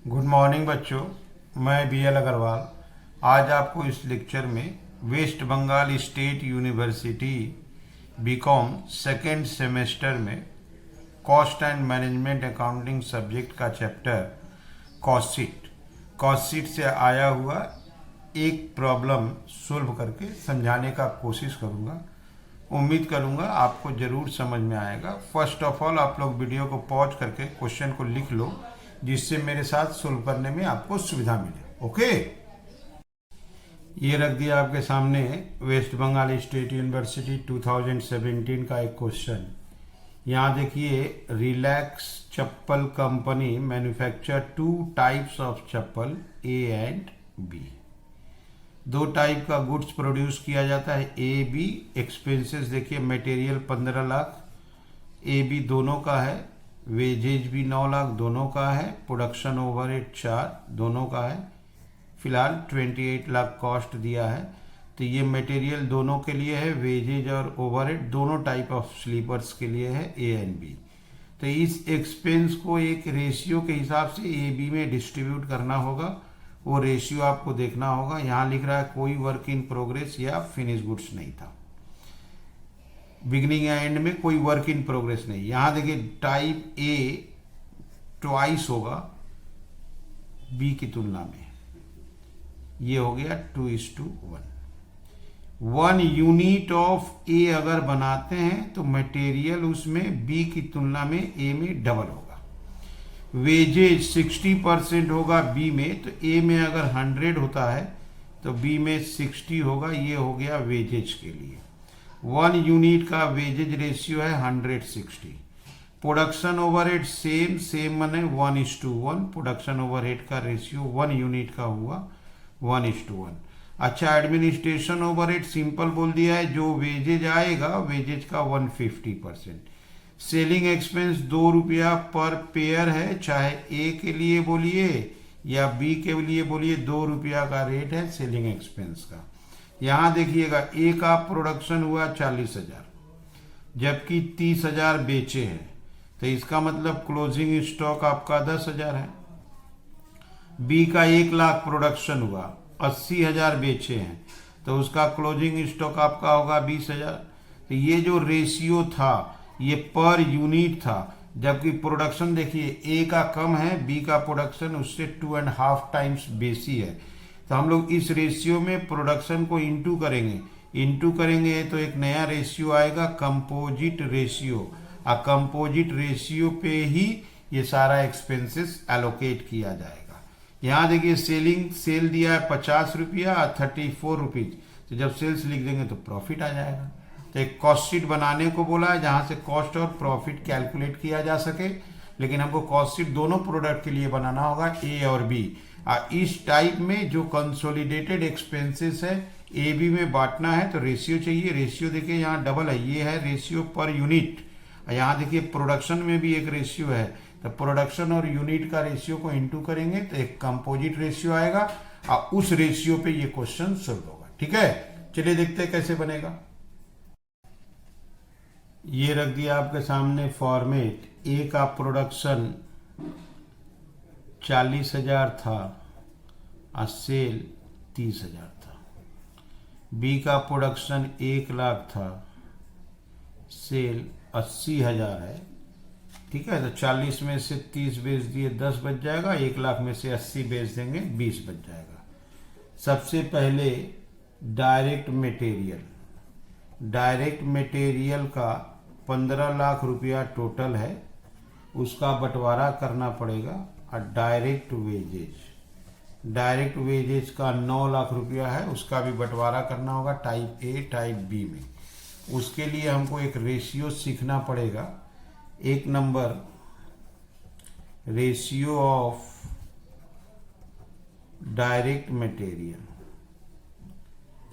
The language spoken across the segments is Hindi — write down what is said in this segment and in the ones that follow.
गुड मॉर्निंग बच्चों, मैं बी.एल. अग्रवाल आज आपको इस लेक्चर में West Bengal state university BCom second semester में cost and management accounting subject का चैप्टर कॉस्ट शीट से आया हुआ एक प्रॉब्लम सोल्व करके समझाने का कोशिश करूँगा। उम्मीद करूँगा आपको ज़रूर समझ में आएगा। फर्स्ट ऑफ ऑल आप लोग वीडियो को पॉज करके क्वेश्चन को लिख लो, जिससे मेरे साथ सोल्व करने में आपको सुविधा मिले। ओके, ये रख दिया आपके सामने वेस्ट बंगाल स्टेट यूनिवर्सिटी 2017 का एक क्वेश्चन। यहाँ देखिए, relax chappal company manufacture two types of chappal A and B. दो टाइप का गुड्स प्रोड्यूस किया जाता है, ए बी। एक्सपेंसेस देखिए, मटेरियल 15 लाख ए बी दोनों का है, वेजेज भी 9 लाख दोनों का है, प्रोडक्शन ओवरहेड 4 दोनों का है। फिलहाल 28 लाख कॉस्ट दिया है। तो ये मटेरियल दोनों के लिए है, वेजेज और ओवरहेड दोनों टाइप ऑफ स्लीपर्स के लिए है, ए एंड बी। तो इस एक्सपेंस को एक रेशियो के हिसाब से ए बी में डिस्ट्रीब्यूट करना होगा। वो रेशियो आपको देखना होगा। यहाँ लिख रहा है कोई वर्क इन प्रोग्रेस या फिनिश गुड्स नहीं था, बिगनिंग या एंड में कोई वर्क इन प्रोग्रेस नहीं। यहाँ देखिए, टाइप ए ट्वाइस होगा बी की तुलना में, ये हो गया 2:1। 1 यूनिट ऑफ ए अगर बनाते हैं तो मटेरियल उसमें बी की तुलना में ए में डबल होगा। वेजेज 60% होगा बी में, तो ए में अगर 100 होता है तो बी में 60 होगा। ये हो गया वेजेज के लिए। 1 यूनिट का वेजेज रेशियो है 160। प्रोडक्शन ओवरहेड सेम माने 1:1। प्रोडक्शन ओवरहेड का रेशियो 1 यूनिट का हुआ 1:1। अच्छा, एडमिनिस्ट्रेशन ओवरहेड सिंपल बोल दिया है, जो वेजेज आएगा वेजेज का 150%। सेलिंग एक्सपेंस 2 रुपया पर पेयर है, चाहे ए के लिए बोलिए या बी के लिए बोलिए, 2 रुपया का रेट है सेलिंग एक्सपेंस का। यहाँ देखिएगा, ए का प्रोडक्शन हुआ 40,000 जबकि 30,000 बेचे हैं, तो इसका मतलब क्लोजिंग स्टॉक आपका 10,000 है। बी का 1 लाख प्रोडक्शन हुआ, 80,000 बेचे हैं, तो उसका क्लोजिंग स्टॉक आपका होगा 20,000। तो ये जो रेशियो था ये पर यूनिट था, जबकि प्रोडक्शन देखिए ए का कम है, बी का प्रोडक्शन उससे 2.5 टाइम्स बेसी है। तो हम लोग इस रेशियो में प्रोडक्शन को इंटू करेंगे तो एक नया रेशियो आएगा, कंपोजिट रेशियो। कंपोजिट रेशियो पे ही ये सारा एक्सपेंसेस एलोकेट किया जाएगा। यहाँ देखिए, सेल दिया है 50 रुपया, 34 रुपीज। तो जब सेल्स लिख देंगे तो प्रॉफिट आ जाएगा। तो एक कॉस्ट शीट बनाने को बोला है, जहाँ से कॉस्ट और प्रॉफिट कैलकुलेट किया जा सके। लेकिन हमको कॉस्ट शीट दोनों प्रोडक्ट के लिए बनाना होगा, ए और बी। इस टाइप में जो कंसोलिडेटेड एक्सपेंसेस है ए बी में बांटना है तो रेशियो चाहिए। रेशियो देखिए यहाँ डबल है, ये है रेशियो पर यूनिट। यहाँ देखिए प्रोडक्शन में भी एक रेशियो है, तो प्रोडक्शन और यूनिट का रेशियो को इंटू करेंगे तो एक कंपोजिट रेशियो आएगा, और उस रेशियो पे ये क्वेश्चन सोल्व होगा। ठीक है, चलिए देखते हैं कैसे बनेगा। ये रख दिया आपके सामने फॉर्मेट। ए का प्रोडक्शन 40,000 था और सेल 30,000 था। बी का प्रोडक्शन 1 लाख था, सेल 80,000 है। ठीक है, तो 40 में से 30 बेच दिए 10 बच जाएगा, 1 लाख में से 80 बेच देंगे 20 बच जाएगा। सबसे पहले डायरेक्ट मटेरियल का 15 लाख रुपया टोटल है, उसका बंटवारा करना पड़ेगा। और डायरेक्ट वेजेज का 9 लाख रुपया है, उसका भी बंटवारा करना होगा टाइप ए टाइप बी में। उसके लिए हमको एक रेशियो सीखना पड़ेगा। एक number, ratio of direct material.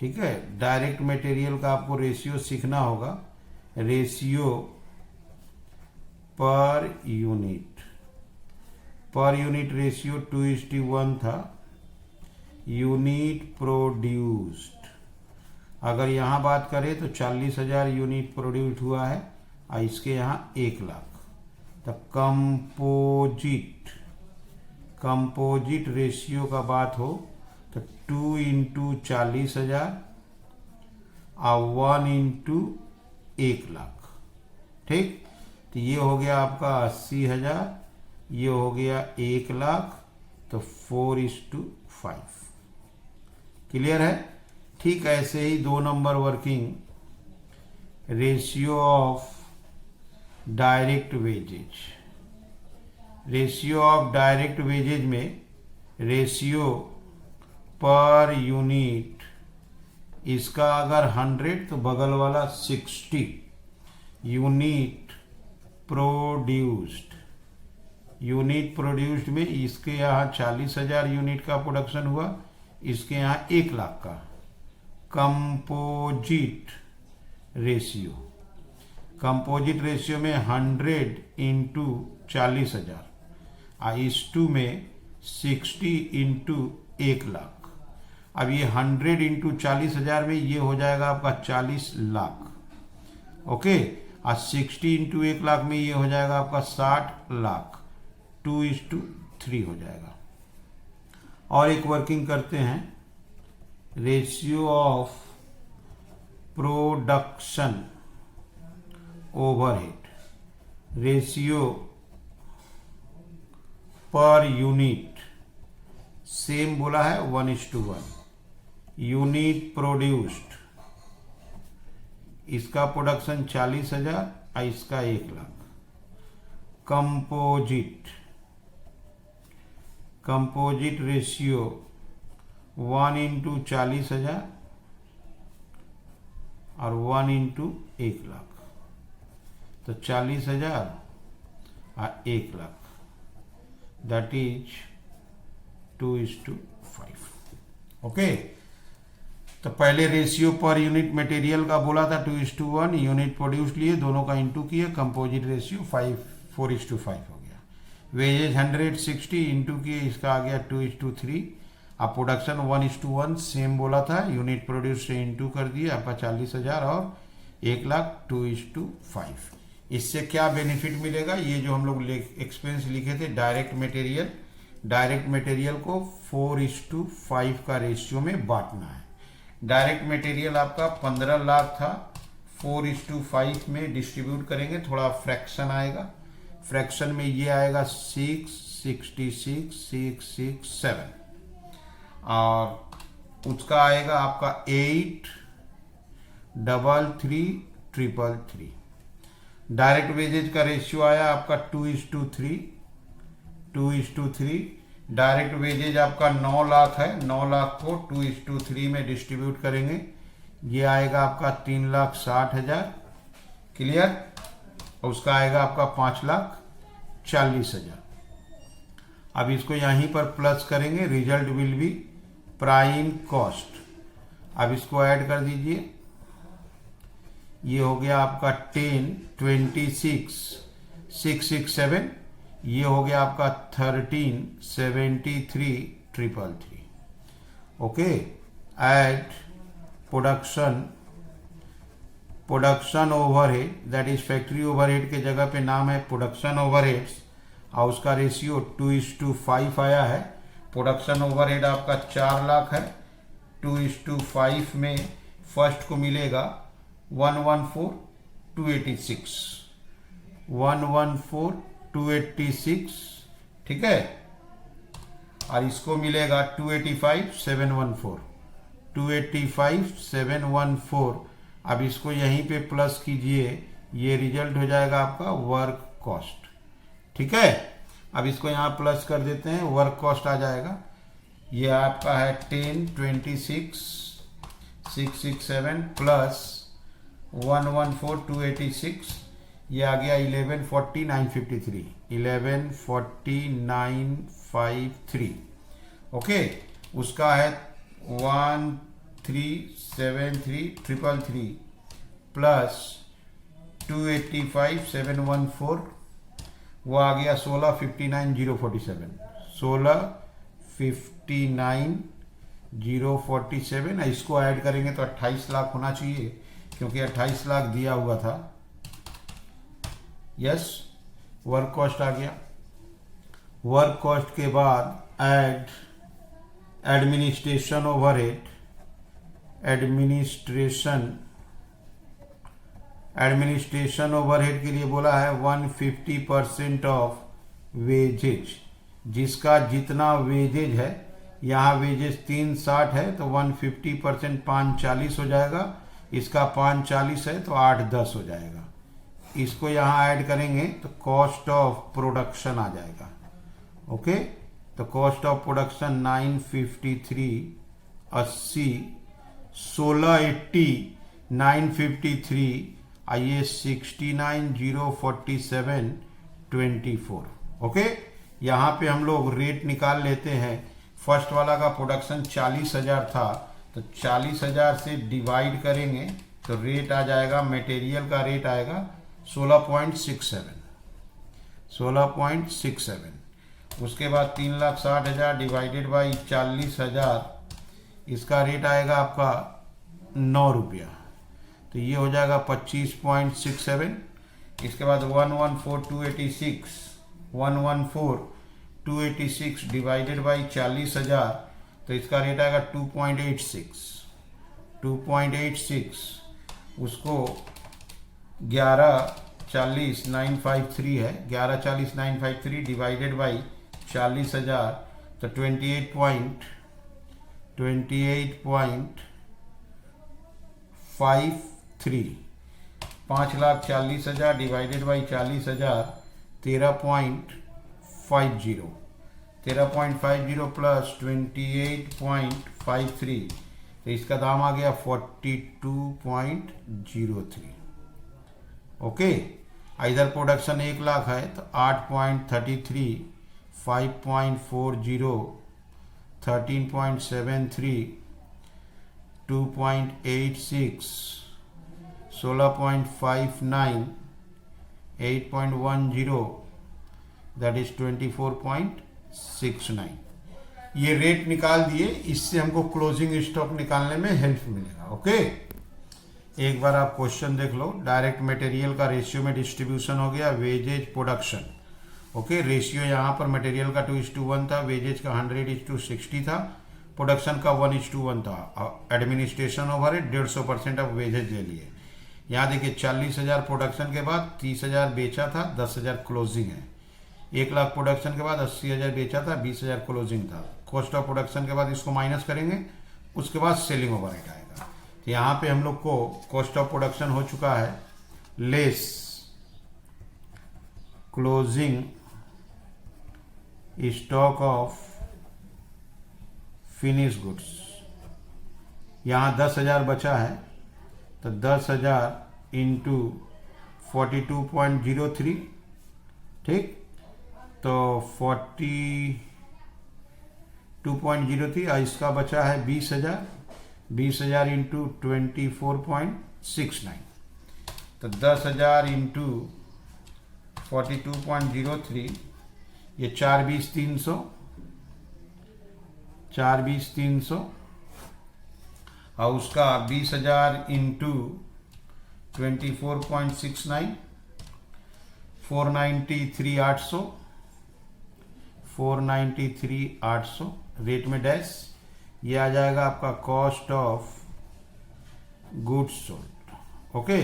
ठीक है, डायरेक्ट मटेरियल का आपको रेशियो सीखना होगा। रेशियो पर यूनिट रेशियो 2:1 था। यूनिट प्रोड्यूस्ड, अगर यहाँ बात करें तो 40,000 यूनिट प्रोड्यूस हुआ है, और इसके यहाँ 1 लाख। तो कंपोजिट कंपोजिट रेशियो का बात हो तो 2 इंटू 40,000 और 1 इंटू 1,00,000। ठीक, तो ये हो गया आपका 80,000, ये हो गया 1,00,000, तो 4:5। क्लियर है। ठीक ऐसे ही 2 number working, ratio of direct wages. Ratio of direct wages में रेशियो पर यूनिट, इसका अगर 100 तो बगल वाला 60 यूनिट प्रोड्यूस्ड। यूनिट प्रोड्यूस्ड में इसके यहाँ 40,000 यूनिट का प्रोडक्शन हुआ, इसके यहाँ 1,00,000 का। कंपोजिट रेशियो, कंपोजिट रेशियो में 100 इंटू 40,000 और इस 2 में 60 इंटू 1,00,000। अब ये 100 इंटू 40,000 में ये हो जाएगा आपका 40,00,000। ओके, और 60 इंटू 1,00,000 में ये हो जाएगा आपका 60,00,000। 2:3 हो जाएगा। और एक वर्किंग करते हैं, ratio of production overhead. Ratio per unit same बोला है 1:1। यूनिट प्रोड्यूस्ड, इसका प्रोडक्शन 40,000 और इसका 1,00,000। कंपोजिट रेशियो 1 इंटू 40,000 और 1 इंटू 1,00,000, तो 40,000 और 1,00,000, दैट इज 2:5। ओके, तो पहले रेशियो पर यूनिट मटेरियल का बोला था 2:1, यूनिट प्रोड्यूस लिए, दोनों का इंटू किए, कंपोजिट रेशियो 4:5 हो गया। वेजेज 160 इंटू किए, इसका आ गया 2:3। अब प्रोडक्शन 1:1 सेम बोला था, यूनिट प्रोड्यूस से इंटू कर दिए, आपका 40,000 और 1,00,000, 2:5। इससे क्या बेनिफिट मिलेगा, ये जो हम लोग एक्सपेंस लिखे थे डायरेक्ट मटेरियल, डायरेक्ट मटेरियल को 4:5 का रेशियो में बांटना है। डायरेक्ट मटेरियल आपका 15,00,000 था, 4:5 में डिस्ट्रीब्यूट करेंगे, थोड़ा फ्रैक्शन आएगा। फ्रैक्शन में ये आएगा 6, 66, 6, 6, 7, और उसका आएगा आपका 8, 3, 3, 3। डायरेक्ट वेजेज का रेशियो आया आपका 2:3। डायरेक्ट वेजेज आपका 9,00,000 है, 9,00,000 को 2:3 में डिस्ट्रीब्यूट करेंगे, ये आएगा आपका 3,60,000। क्लियर। उसका आएगा आपका 5,40,000। अब इसको यहीं पर प्लस करेंगे, result will be prime cost. अब इसको ऐड कर दीजिए, ये हो गया आपका 10, 26, 667, ये हो गया आपका 13, 73, 333। Okay, add production overhead, that is factory overhead के जगह पे नाम है प्रोडक्शन ओवरहेड्स, और उसका रेशियो 2:5 आया है। प्रोडक्शन ओवरहेड आपका 4,00,000 है, 2:5 में फर्स्ट को मिलेगा 114,286, 114,286, ठीक है। और इसको मिलेगा 285,714, 285,714। अब इसको यहीं पे प्लस कीजिए, ये रिजल्ट हो जाएगा आपका वर्क कॉस्ट, ठीक है। अब इसको यहाँ प्लस कर देते हैं, वर्क कॉस्ट आ जाएगा, ये आपका है 10, 26, 667 प्लस 114,286, ये आ गया 1149.53, 1149.53। ओके, उसका है 1,373,333 प्लस 285,714, वो आ गया 16,59,047, 16,59,047। इसको ऐड करेंगे तो 28 लाख होना चाहिए, क्योंकि 28 लाख दिया हुआ था। यस, वर्क कॉस्ट आ गया। वर्क कॉस्ट के बाद add administration overhead, administration overhead के लिए बोला है 150% ऑफ वेजेज, जिसका जितना वेजेज है, यहाँ वेजेज 360 है तो 150% 540 हो जाएगा, इसका 540 है तो 810 हो जाएगा। इसको यहाँ ऐड करेंगे तो कॉस्ट ऑफ प्रोडक्शन आ जाएगा। ओके, तो कॉस्ट ऑफ प्रोडक्शन 953 80 1680 953 आइए 69047 24। ओके, यहाँ पे हम लोग रेट निकाल लेते हैं। फर्स्ट वाला का प्रोडक्शन 40,000 था तो 40,000 से डिवाइड करेंगे तो रेट आ जाएगा, मटेरियल का रेट आएगा 16.67। उसके बाद 3,60,000 डिवाइडेड बाई 40,000, इसका रेट आएगा आपका 9 रुपया, तो ये हो जाएगा 25.67। इसके बाद 114,286 डिवाइडेड बाई 40,000, तो इसका रेट आएगा 2.86। उसको 1140,953 है, 1140,953 डिवाइडेड बाई 40,000, तो 28.53। 5,40,000 डिवाइडेड बाई 40,000 13.50 प्लस 28.53, तो इसका दाम आ गया 42.03। ओके, इधर प्रोडक्शन 1 लाख है तो 8.33, 5.40, 13.73, 2.86, 16.59, 8.10, दैट इज 24.69। ये रेट निकाल दिए, इससे हमको क्लोजिंग स्टॉक निकालने में हेल्प मिलेगा। ओके, एक बार आप क्वेश्चन देख लो। डायरेक्ट मटेरियल का रेशियो में डिस्ट्रीब्यूशन हो गया, वेजेज प्रोडक्शन। ओके, रेशियो यहाँ पर मटेरियल का 2:1 था, वेजेज का 100:60 था, प्रोडक्शन का 1:1 था। एडमिनिस्ट्रेशन ओवरहेड 150% ऑफ वेजेज ले लिए। यहाँ देखिए 40,000 प्रोडक्शन के बाद 30,000 बेचा था, 10,000 क्लोजिंग है। 1 लाख प्रोडक्शन के बाद 80,000 बेचा था, 20,000 क्लोजिंग था। कॉस्ट ऑफ प्रोडक्शन के बाद इसको माइनस करेंगे, उसके बाद सेलिंग ओवरहेड आएगा। तो यहाँ पे हम लोग को कॉस्ट ऑफ प्रोडक्शन हो चुका है less closing stock of finish goods. यहाँ 10,000 बचा है तो 10,000 इंटू 42.03, ठीक, तो 42.03, इसका बचा है 20,000 इंटू 24.69, तो 10,000 इंटू 42.03, ये 4,20,300, 4,20,300, और उसका 20,000 इंटू 24.69, 493,800, 493,800 रेट में डैश, ये आ जाएगा आपका cost of goods sold. Okay,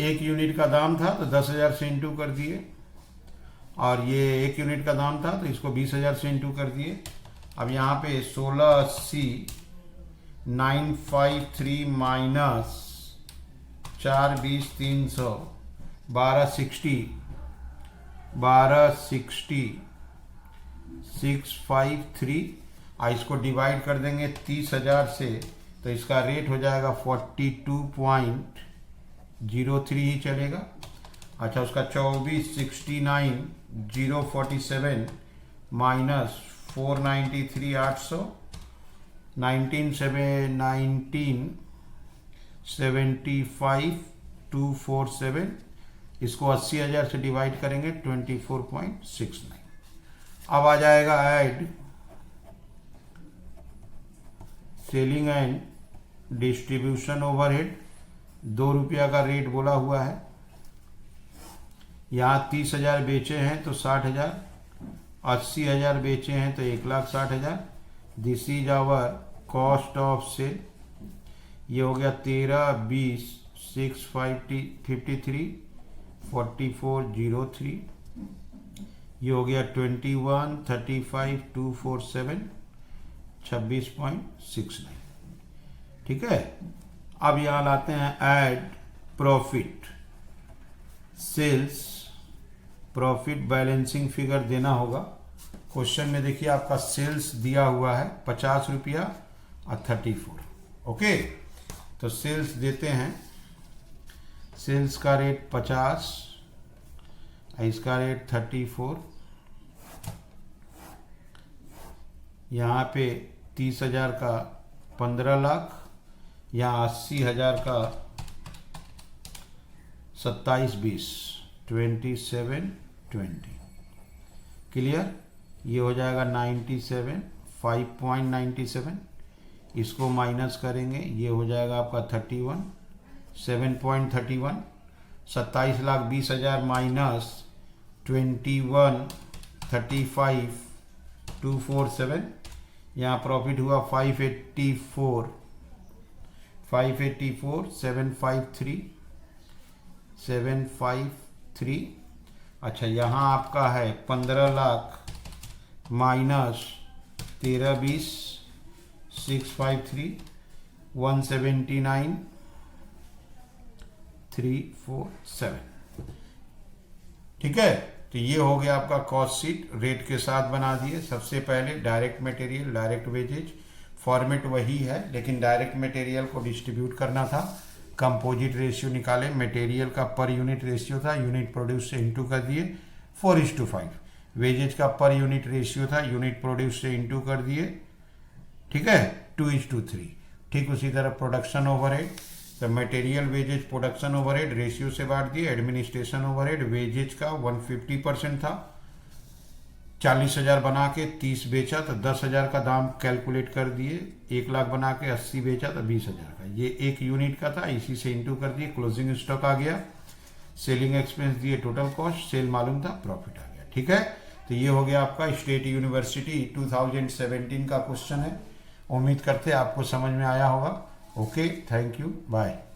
1 unit का दाम था तो 10,000 से इंटू कर दिए, और ये 1 यूनिट का दाम था तो इसको 20,000 से इंटू कर दिए। अब यहाँ पे 16,80,953 माइनस 4,20,300, 1260,653, इसको डिवाइड कर देंगे 30,000 से तो इसका रेट हो जाएगा 42.03 ही चलेगा। अच्छा, उसका 24,69,047 माइनस 493,800, 19,75,247, इसको 80,000 से डिवाइड करेंगे 24.69। अब आ जाएगा add selling and distribution overhead. 2 रुपया का रेट बोला हुआ है। यहाँ 30,000 बेचे हैं तो 60,000, 80,000 बेचे हैं तो 1,60,000। This is our cost of sale. ये हो गया 13, 20, 6, 53, 4403। ये हो गया 21, 35, 247, 26.69। ठीक है। अब यहाँ लाते हैं add profit sales profit balancing figure देना होगा। क्वेश्चन में देखिए आपका सेल्स दिया हुआ है 50 रुपया और 34। ओके, तो सेल्स देते हैं। सेल्स का रेट 50, इसका रेट 34। यहाँ पे 30,000 का 15 लाख, यहाँ 80,000 का 27, 20, 27, 20। क्लियर। ये हो जाएगा 97, 5.97। इसको माइनस करेंगे, ये हो जाएगा आपका 31, 7.31। 27,20,000 माइनस 21, 35, 247। यहाँ प्रॉफिट हुआ 584, 753। अच्छा, यहाँ आपका है 15 लाख माइनस 13, 20, 653, 179, 347। ठीक है। तो ये हो गया आपका कॉस्ट शीट, रेट के साथ बना दिए। सबसे पहले direct material, direct wages, format वही है लेकिन डायरेक्ट मटेरियल को डिस्ट्रीब्यूट करना था। कंपोजिट रेशियो निकाले, मटेरियल का पर यूनिट रेशियो था, यूनिट प्रोड्यूस से इंटू कर दिए 4:5। वेजेज का पर यूनिट रेशियो था, यूनिट प्रोड्यूस से इंटू कर दिए, ठीक है, 2:3। ठीक उसी तरह प्रोडक्शन ओवरहेड, तो material wages production overhead ratio से बांट दिए। एडमिनिस्ट्रेशन ओवरहेड वेजेज का 150% था, 40,000 बना के 30 बेचा तो 10,000 का दाम कैलकुलेट कर दिए। 1 लाख बना के 80 बेचा तो 20,000 का, ये एक यूनिट का था, इसी से इंटू कर दिए। क्लोजिंग स्टॉक आ गया, सेलिंग एक्सपेंस दिए, टोटल कॉस्ट, सेल मालूम था, प्रॉफिट आ गया। ठीक है। तो ये हो गया आपका स्टेट यूनिवर्सिटी 2017 का क्वेश्चन है। उम्मीद करते हैं आपको समझ में आया होगा। Okay, thank you, bye.